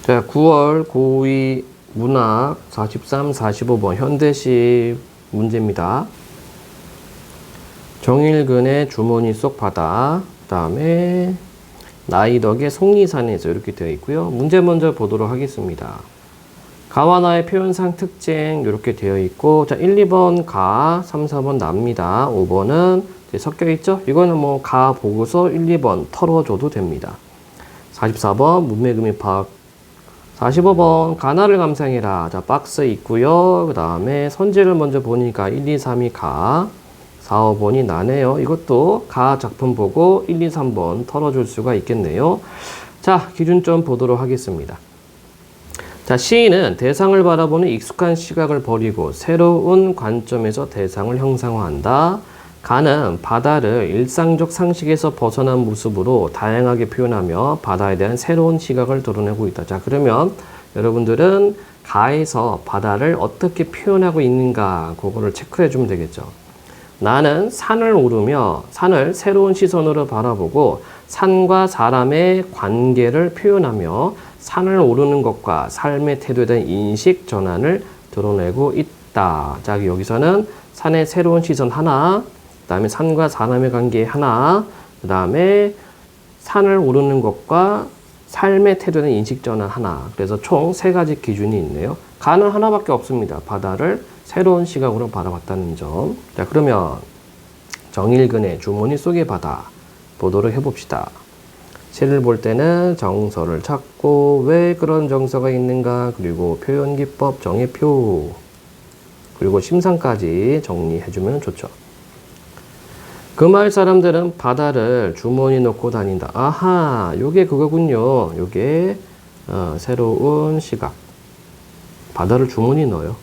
자, 9월 고2 문학 43, 45번 현대시 문제입니다. 정일근의 주머니 속 바다, 그 다음에 나이덕의 속리산에서 이렇게 되어 있고요. 문제 먼저 보도록 하겠습니다. 가와 나의 표현상 특징 이렇게 되어 있고, 자, 1, 2번 가, 3, 4번 납니다. 5번은 섞여 있죠? 이거는 뭐 가 보고서 1, 2번 털어줘도 됩니다. 44번 문맥음이 파악, 45번 가나를 감상해라. 자, 박스 있고요. 그 다음에 선지를 먼저 보니까 1, 2, 3이 가, 4, 5번이 나네요. 이것도 가 작품 보고 1, 2, 3번 털어줄 수가 있겠네요. 자, 기준 좀 보도록 하겠습니다. 자, 시인은 대상을 바라보는 익숙한 시각을 버리고 새로운 관점에서 대상을 형상화한다. 가는 바다를 일상적 상식에서 벗어난 모습으로 다양하게 표현하며 바다에 대한 새로운 시각을 드러내고 있다. 자, 그러면 여러분들은 가에서 바다를 어떻게 표현하고 있는가 그거를 체크해 주면 되겠죠. 나는 산을 오르며 산을 새로운 시선으로 바라보고 산과 사람의 관계를 표현하며 산을 오르는 것과 삶의 태도에 대한 인식 전환을 드러내고 있다. 자, 여기서는 산의 새로운 시선 하나, 그 다음에 산과 사람의 관계 하나, 그 다음에 산을 오르는 것과 삶의 태도에 대한 인식 전환 하나. 그래서 총 3가지 기준이 있네요. 가는 하나밖에 없습니다. 바다를 새로운 시각으로 바라봤다는 점. 자, 그러면 정일근의 주머니 속의 바다 보도록 해봅시다. 시를 볼 때는 정서를 찾고 왜 그런 정서가 있는가, 그리고 표현기법, 정의표, 그리고 심상까지 정리해주면 좋죠. 그 마을 사람들은 바다를 주머니 넣고 다닌다. 아하, 요게 그거군요. 요게 새로운 시각. 바다를 주머니 넣어요.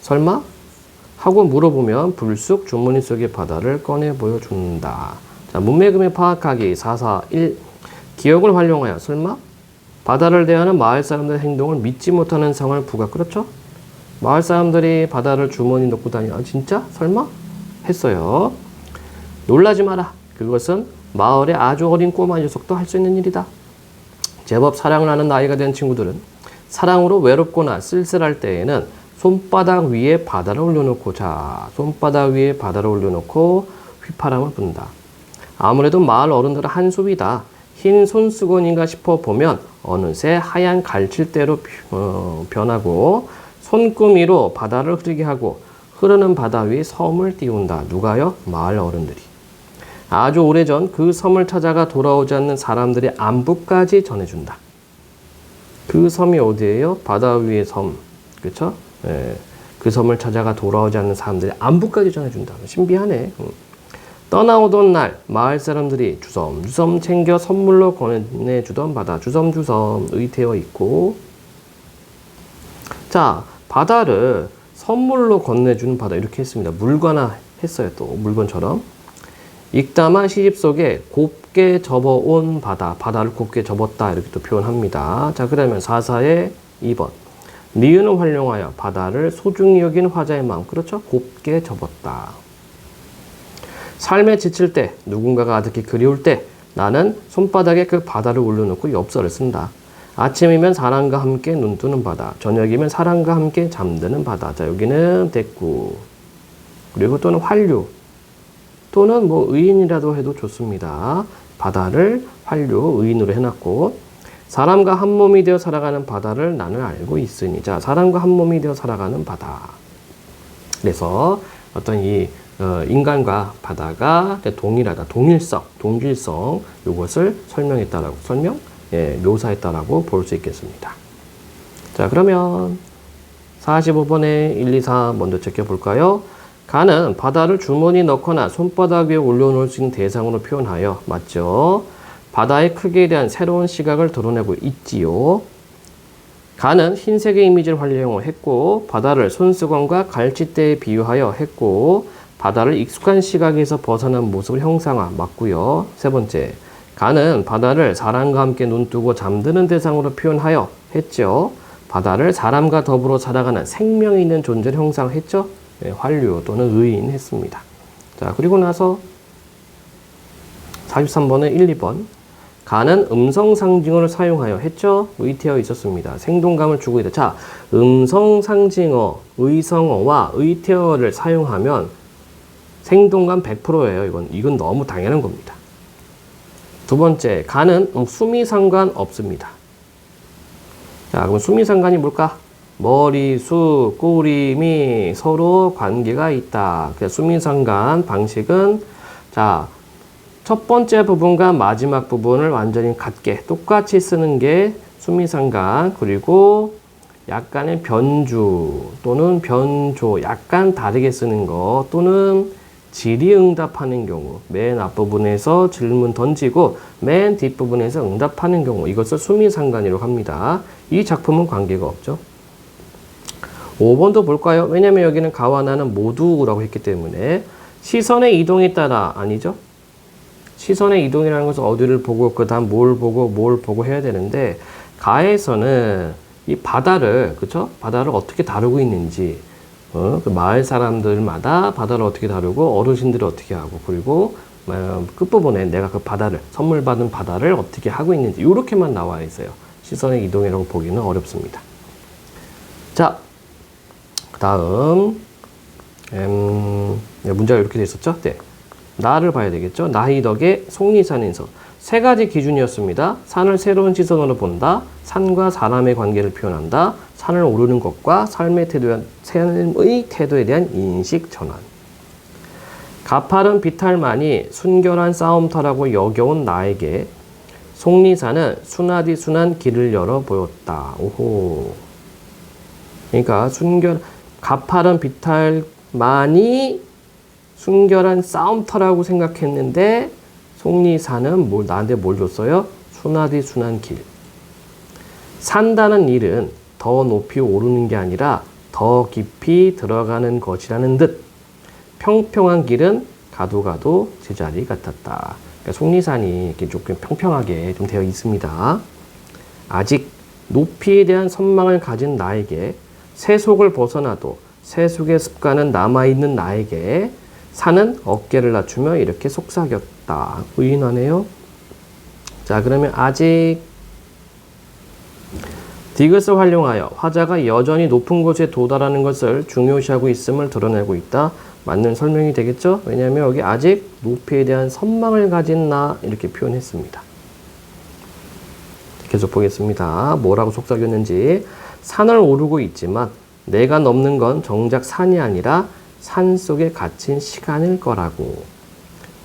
설마? 하고 물어보면 불쑥 주머니 속의 바다를 꺼내 보여준다. 자, 문맥음의 파악하기 441. 기억을 활용하여 설마? 바다를 대하는 마을 사람들의 행동을 믿지 못하는 상황을 부각. 그렇죠? 마을 사람들이 바다를 주머니 넣고 다니나? 진짜? 설마? 했어요. 놀라지 마라. 그것은 마을의 아주 어린 꼬마 녀석도 할 수 있는 일이다. 제법 사랑을 하는 나이가 된 친구들은 사랑으로 외롭거나 쓸쓸할 때에는 손바닥 위에 바다를 올려놓고, 자, 손바닥 위에 바다를 올려놓고 휘파람을 분다. 아무래도 마을 어른들은 한숨이다. 흰 손수건인가 싶어 보면 어느새 하얀 갈칠대로 변하고 손구미로 바다를 흐르게 하고 흐르는 바다 위에 섬을 띄운다. 누가요? 마을 어른들이. 아주 오래전 그 섬을 찾아가 돌아오지 않는 사람들의 안부까지 전해준다. 그 섬이 어디예요? 바다 위의 섬. 그렇죠? 예. 그 섬을 찾아가 돌아오지 않는 사람들의 안부까지 전해준다. 신비하네. 떠나오던 날 마을 사람들이 주섬주섬 챙겨 선물로 권해주던 바다. 주섬주섬 의되어 있고, 자, 바다를 선물로 건네주는 바다 이렇게 했습니다. 물관화 했어요. 또 물건처럼. 익담한 시집 속에 곱게 접어온 바다. 바다를 곱게 접었다 이렇게 또 표현합니다. 자, 그러면 4사의 2번. 니은을 활용하여 바다를 소중히 여긴 화자의 마음. 그렇죠? 곱게 접었다. 삶에 지칠 때, 누군가가 아득히 그리울 때 나는 손바닥에 그 바다를 올려놓고 엽서를 쓴다. 아침이면 사랑과 함께 눈뜨는 바다. 저녁이면 사랑과 함께 잠드는 바다. 자, 여기는 대꾸. 그리고 또는 환류. 또는 뭐 의인이라도 해도 좋습니다. 바다를 환류, 의인으로 해놨고, 사람과 한 몸이 되어 살아가는 바다를 나는 알고 있으니. 자, 사람과 한 몸이 되어 살아가는 바다. 그래서 어떤 이 인간과 바다가 동일하다, 동질성, 이것을 설명했다라고, 묘사했다라고 볼 수 있겠습니다. 자, 그러면 45번에 1, 2, 4 먼저 체크해볼까요? 가는 바다를 주머니 넣거나 손바닥 위에 올려놓을 수 있는 대상으로 표현하여, 맞죠? 바다의 크기에 대한 새로운 시각을 드러내고 있지요. 가는 흰색의 이미지를 활용했고, 바다를 손수건과 갈치대에 비유하여 했고, 바다를 익숙한 시각에서 벗어난 모습을 형상화, 맞고요. 3번째, 가는 바다를 사람과 함께 눈뜨고 잠드는 대상으로 표현하여 했죠. 바다를 사람과 더불어 살아가는 생명이 있는 존재를 형상했죠. 네, 환류 또는 의인 했습니다. 자, 그리고 나서 43번에 1, 2번. 가는 음성 상징어를 사용하여 했죠? 의태어 있었습니다. 생동감을 주고 있다. 자, 음성 상징어, 의성어와 의태어를 사용하면 생동감 100%예요. 이건 너무 당연한 겁니다. 두 번째, 가는 수미 상관 없습니다. 자, 그럼 수미 상관이 뭘까? 머리, 수, 꼬리, 미 서로 관계가 있다. 그래서 수미 상관 방식은 자, 첫 번째 부분과 마지막 부분을 완전히 같게 똑같이 쓰는 게 수미상관. 그리고 약간의 변주 또는 변조 약간 다르게 쓰는 거 또는 질의응답하는 경우 맨 앞부분에서 질문 던지고 맨 뒷부분에서 응답하는 경우 이것을 수미상관이라고 합니다. 이 작품은 관계가 없죠. 5번도 볼까요? 왜냐면 여기는 가와 나는 모두라고 했기 때문에 시선의 이동에 따라 아니죠? 시선의 이동이라는 것은 어디를 보고 그 다음 뭘 보고 해야 되는데 가에서는 이 바다를 그쵸? 바다를 어떻게 다루고 있는지 그 마을 사람들마다 바다를 어떻게 다루고 어르신들이 어떻게 하고 그리고 끝부분에 내가 그 바다를 선물 받은 바다를 어떻게 하고 있는지 이렇게만 나와 있어요. 시선의 이동이라고 보기는 어렵습니다. 자, 그 다음 문제가 이렇게 돼 있었죠? 네. 나를 봐야 되겠죠? 나희덕의 속리산인서 세 가지 기준이었습니다. 산을 새로운 시선으로 본다. 산과 사람의 관계를 표현한다. 산을 오르는 것과 삶의 태도에 대한 인식 전환. 가파른 비탈만이 순결한 싸움터라고 여겨온 나에게 속리산은 순하디 순한 길을 열어 보였다. 오호. 그러니까 가파른 비탈만이 순결한 싸움터라고 생각했는데 속리산은 나한테 뭘 줬어요? 순하디 순한 길. 산다는 일은 더 높이 오르는 게 아니라 더 깊이 들어가는 것이라는 듯 평평한 길은 가도 제자리 같았다. 그러니까 속리산이 이렇게 조금 평평하게 좀 되어 있습니다. 아직 높이에 대한 선망을 가진 나에게 세속을 벗어나도 세속의 습관은 남아있는 나에게 산은 어깨를 낮추며 이렇게 속삭였다. 부인하네요. 자, 그러면 아직 디귿을 활용하여 화자가 여전히 높은 곳에 도달하는 것을 중요시하고 있음을 드러내고 있다. 맞는 설명이 되겠죠? 왜냐하면 여기 아직 높이에 대한 선망을 가진 나 이렇게 표현했습니다. 계속 보겠습니다. 뭐라고 속삭였는지. 산을 오르고 있지만 내가 넘는 건 정작 산이 아니라 산 속에 갇힌 시간일 거라고.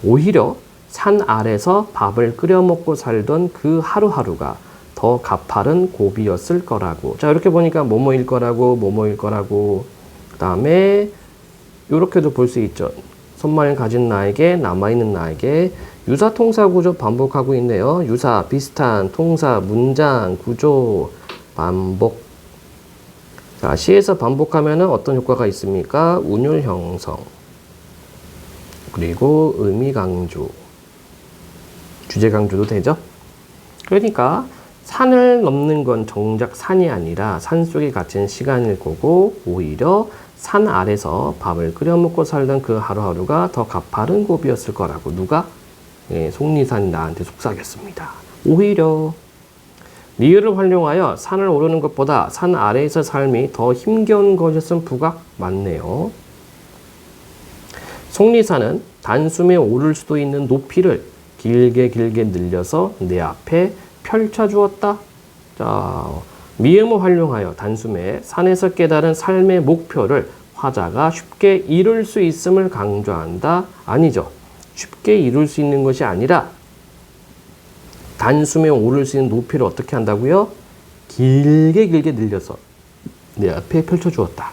오히려 산 아래서 밥을 끓여 먹고 살던 그 하루하루가 더 가파른 고비였을 거라고. 자, 이렇게 보니까 뭐뭐일 거라고. 그 다음에 이렇게도 볼 수 있죠. 선망을 가진 나에게, 남아있는 나에게 유사 통사 구조 반복하고 있네요. 유사, 비슷한, 통사, 문장, 구조, 반복. 자, 시에서 반복하면 어떤 효과가 있습니까? 운율 형성, 그리고 의미 강조, 주제 강조도 되죠? 그러니까 산을 넘는 건 정작 산이 아니라 산 속에 갇힌 시간일 거고 오히려 산 아래서 밥을 끓여 먹고 살던 그 하루하루가 더 가파른 고비였을 거라고. 누가? 속리산이 나한테 속삭였습니다. 오히려 리을을 활용하여 산을 오르는 것보다 산 아래에서 삶이 더 힘겨운 것이었음 부각 맞네요. 속리산은 단숨에 오를 수도 있는 높이를 길게 늘려서 내 앞에 펼쳐주었다. 자, 미음을 활용하여 단숨에 산에서 깨달은 삶의 목표를 화자가 쉽게 이룰 수 있음을 강조한다. 아니죠. 쉽게 이룰 수 있는 것이 아니라 단숨에 오를 수 있는 높이를 어떻게 한다고요? 길게 늘려서 내 앞에 펼쳐주었다.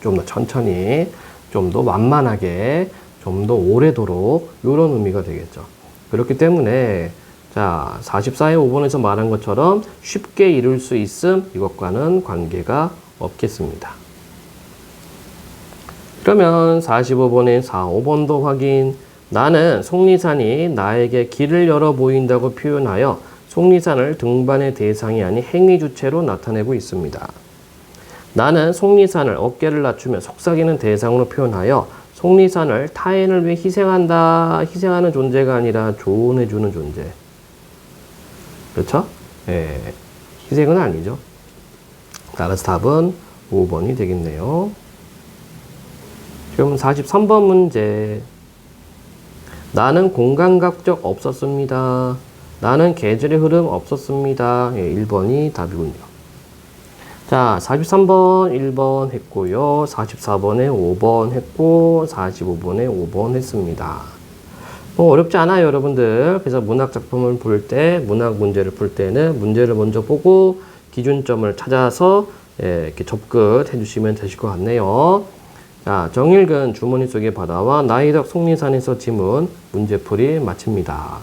좀 더 천천히, 좀 더 완만하게, 좀 더 오래도록 이런 의미가 되겠죠. 그렇기 때문에 자, 44의 5번에서 말한 것처럼 쉽게 이룰 수 있음 이것과는 관계가 없겠습니다. 그러면 45번의 4, 5번도 확인. 나는 속리산이 나에게 길을 열어 보인다고 표현하여 속리산을 등반의 대상이 아닌 행위 주체로 나타내고 있습니다. 나는 속리산을 어깨를 낮추며 속삭이는 대상으로 표현하여 속리산을 타인을 위해 희생하는 존재가 아니라 조언해주는 존재. 그렇죠? 예, 희생은 아니죠. 따라서 답은 5번이 되겠네요. 그럼 43번 문제. 나는 공간각적 없었습니다. 나는 계절의 흐름 없었습니다. 예, 1번이 답이군요. 자, 43번 1번 했고요. 44번에 5번 했고 45번에 5번 했습니다. 뭐 어렵지 않아요, 여러분들. 그래서 문학 작품을 볼 때, 문학 문제를 풀 때는 문제를 먼저 보고 기준점을 찾아서 이렇게 접근해 주시면 되실 것 같네요. 자, 정일근 주머니 속의 바다와 나이덕 속리산에서 지문 문제풀이 마칩니다.